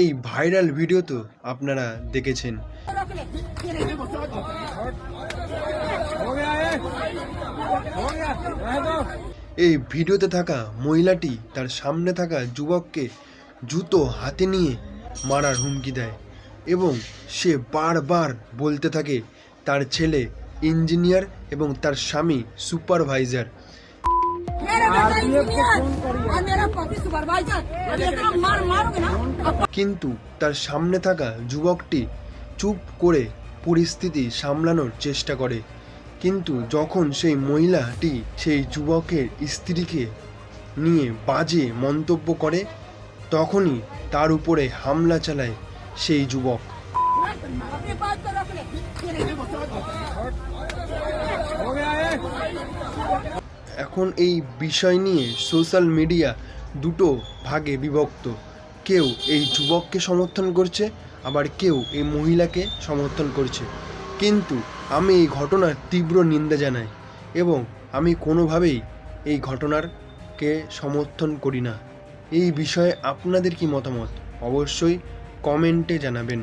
এই viral video তো আপনারা দেখেছেন। এই ভিডিওতে থাকা মহিলাটি তার সামনে থাকা যুবককে জুতো হাতে নিয়ে মারার হুমকি দেয় এবং সে বারবার বলতে থাকে তার ছেলে ইঞ্জিনিয়ার এবং তার স্বামী সুপারভাইজার। কিন্তু তার সামনে থাকা যুবকটি চুপ করে পরিস্থিতি সামলানোর চেষ্টা করে, কিন্তু যখন সেই মহিলাটি সেই যুবকের স্ত্রীকে নিয়ে বাজে মন্তব্য করে তখনই তার উপরে হামলা চালায় সেই যুবক। এখন এই বিষয় নিয়ে সোশ্যাল মিডিয়া দুটো ভাগে বিভক্ত। কেউ এই যুবককে সমর্থন করছে, আবার কেউ এই মহিলাকে সমর্থন করছে। কিন্তু আমি এই ঘটনার তীব্র নিন্দা জানাই এবং আমি কোনোভাবেই এই ঘটনারকে সমর্থন করি না। এই বিষয়ে আপনাদের কি মতামত অবশ্যই কমেন্টে জানাবেন।